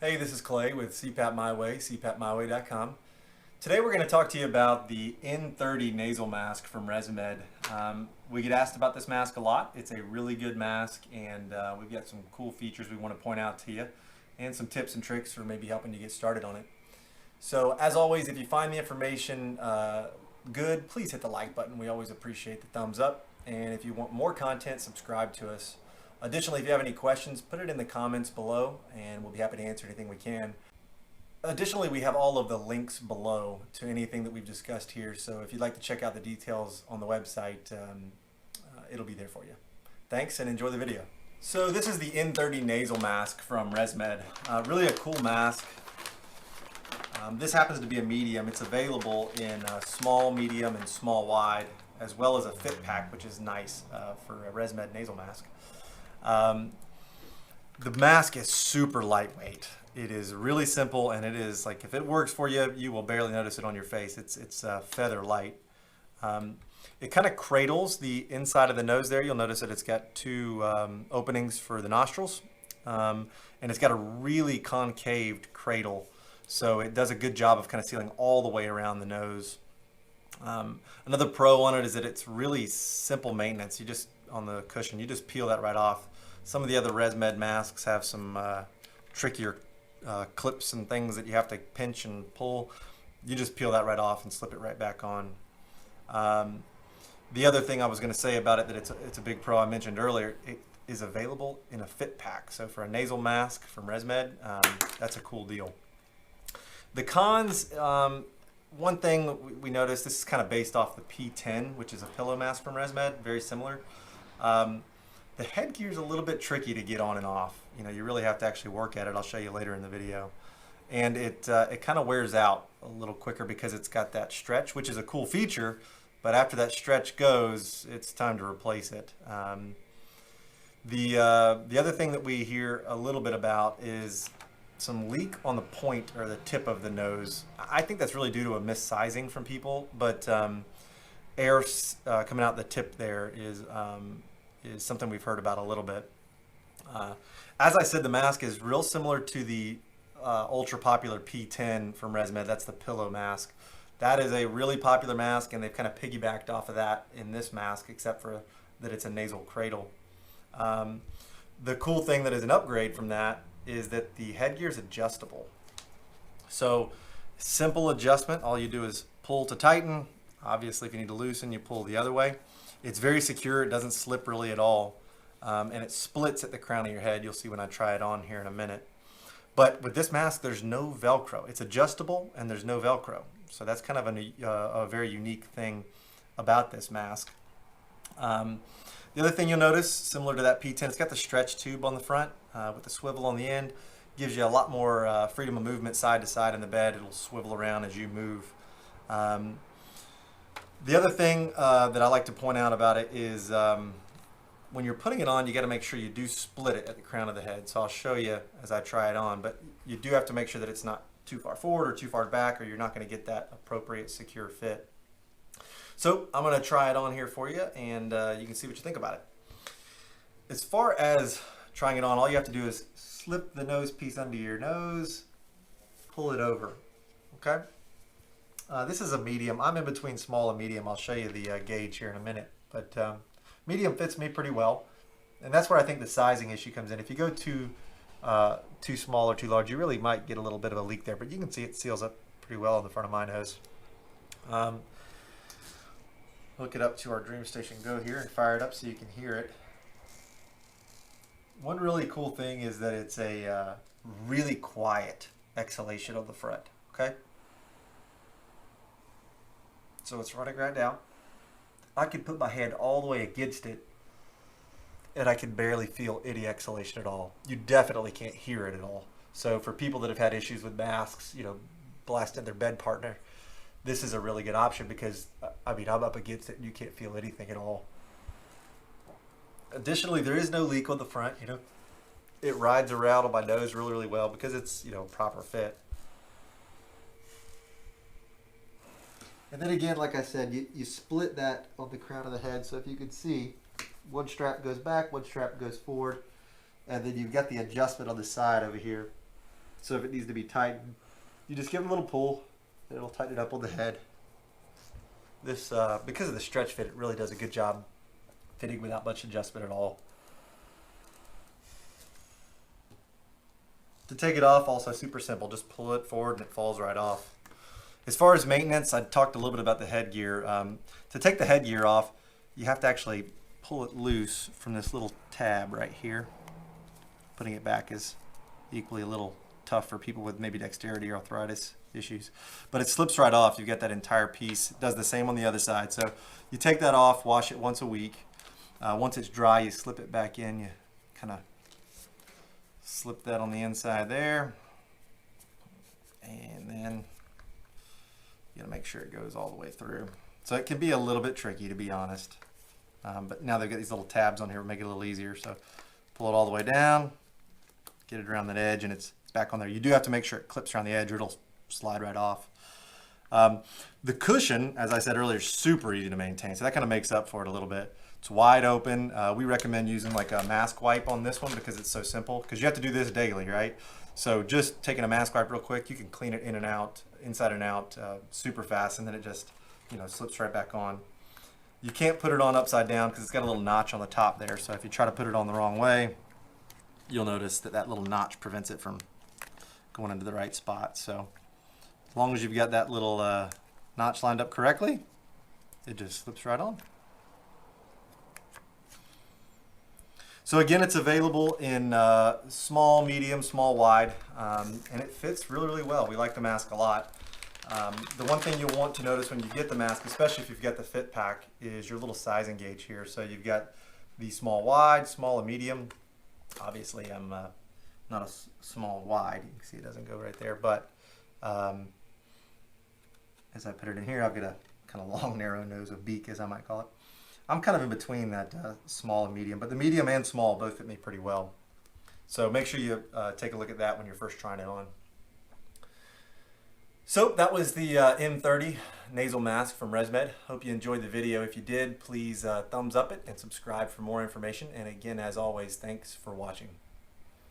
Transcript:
Hey, this is Clay with CPAP My Way, cpapmyway.com. Today we're going to talk to you about the N30 nasal mask from ResMed. We get asked about this mask a lot. It's a really good mask, and we've got some cool features we want to point out to you and some tips and tricks for maybe helping you get started on it. So as always, if you find the information good, please hit the like button. We always appreciate the thumbs up. And if you want more content, subscribe to us. Additionally, if you have any questions, put it in the comments below and we'll be happy to answer anything we can. Additionally, we have all of the links below to anything that we've discussed here. So if you'd like to check out the details on the website, it'll be there for you. Thanks and enjoy the video. So this is the N30 nasal mask from ResMed. Really a cool mask. This happens to be a medium. It's available in small, medium, and small wide, as well as a fit pack, which is nice for a ResMed nasal mask. The mask is super lightweight. It is really simple, and it is like, if it works for you, you will barely notice it on your face. It's feather light. It kind of cradles the inside of the nose there. You'll notice that it's got two openings for the nostrils, and it's got a really concaved cradle, so it does a good job of kind of sealing all the way around the nose. Another pro on it is that it's really simple maintenance. You just, on the cushion, you just peel that right off. Some of the other ResMed masks have some trickier clips and things that you have to pinch and pull. You just peel that right off and slip it right back on. The other thing I was going to say about it, that it's a big pro, I mentioned earlier, it is available in a fit pack. So for a nasal mask from ResMed, that's a cool deal. The cons, one thing we noticed, this is kind of based off the P10, which is a pillow mask from ResMed, very similar. The headgear is a little bit tricky to get on and off. You know, you really have to actually work at it. I'll show you later in the video. And it kind of wears out a little quicker because it's got that stretch, which is a cool feature. But after that stretch goes, it's time to replace it. The other thing that we hear a little bit about is some leak on the point or the tip of the nose. I think that's really due to a missizing from people, but air coming out the tip there is something we've heard about a little bit. As I said, the mask is real similar to the ultra popular P10 from ResMed. That's the pillow mask. That is a really popular mask, and they've kind of piggybacked off of that in this mask, except for that it's a nasal cradle. The cool thing that is an upgrade from that is that the headgear is adjustable. So simple adjustment. All you do is pull to tighten. Obviously, if you need to loosen, you pull the other way. It's very secure. It doesn't slip really at all. And it splits at the crown of your head. You'll see when I try it on here in a minute. But with this mask, there's no Velcro. It's adjustable and there's no Velcro. So that's kind of a very unique thing about this mask. The other thing you'll notice, similar to that P10, it's got the stretch tube on the front with the swivel on the end. Gives you a lot more freedom of movement side to side in the bed. It'll swivel around as you move. The other thing that I like to point out about it is when you're putting it on, you got to make sure you do split it at the crown of the head. So I'll show you as I try it on, but you do have to make sure that it's not too far forward or too far back, or you're not going to get that appropriate secure fit. So I'm going to try it on here for you, and you can see what you think about it. As far as trying it on, all you have to do is slip the nose piece under your nose, pull it over, okay? This is a medium. I'm in between small and medium. I'll show you the gauge here in a minute. But medium fits me pretty well. And that's where I think the sizing issue comes in. If you go too small or too large, you really might get a little bit of a leak there. But you can see it seals up pretty well on the front of my nose. Hook it up to our Dream Station Go here and fire it up so you can hear it. One really cool thing is that it's a really quiet exhalation on the front. Okay? So it's running right now. I can put my hand all the way against it and I can barely feel any exhalation at all. You definitely can't hear it at all. So for people that have had issues with masks, you know, blasting their bed partner, this is a really good option because, I mean, I'm up against it and you can't feel anything at all. Additionally, there is no leak on the front. You know, it rides around on my nose really, really well because it's, you know, proper fit. And then again, like I said, you split that on the crown of the head. So if you can see, one strap goes back, one strap goes forward, and then you've got the adjustment on the side over here. So if it needs to be tight, you just give it a little pull, and it'll tighten it up on the head. This, because of the stretch fit, it really does a good job fitting without much adjustment at all. To take it off, also super simple. Just pull it forward and it falls right off. As far as maintenance, I talked a little bit about the headgear. To take the headgear off, you have to actually pull it loose from this little tab right here. Putting it back is equally a little tough for people with maybe dexterity or arthritis issues. But it slips right off. You've got that entire piece. It does the same on the other side. So you take that off, wash it once a week. Once it's dry, you slip it back in. You kind of slip that on the inside there. And then you gotta make sure it goes all the way through. So it can be a little bit tricky, to be honest. But now they've got these little tabs on here to make it a little easier. So pull it all the way down, get it around that edge, and it's back on there. You do have to make sure it clips around the edge or it'll slide right off. The cushion, as I said earlier, is super easy to maintain. So that kind of makes up for it a little bit. It's wide open. We recommend using like a mask wipe on this one because it's so simple. Because you have to do this daily, right? So just taking a mask wipe real quick, you can clean it in and out, inside and out, super fast, and then it just, you know, slips right back on. You can't put it on upside down because it's got a little notch on the top there. So if you try to put it on the wrong way, you'll notice that that little notch prevents it from going into the right spot. So as long as you've got that little notch lined up correctly, it just slips right on. So again, it's available in small, medium, small, wide, and it fits really, really well. We like the mask a lot. The one thing you'll want to notice when you get the mask, especially if you've got the fit pack, is your little sizing gauge here. So you've got the small, wide, small, and medium. Obviously, I'm not a small wide. You can see it doesn't go right there, but as I put it in here, I've got a kind of long, narrow nose, a beak, as I might call it. I'm kind of in between that small and medium, but the medium and small both fit me pretty well. So make sure you take a look at that when you're first trying it on. So that was the N30 nasal mask from ResMed. Hope you enjoyed the video. If you did, please thumbs up it and subscribe for more information. And again, as always, thanks for watching.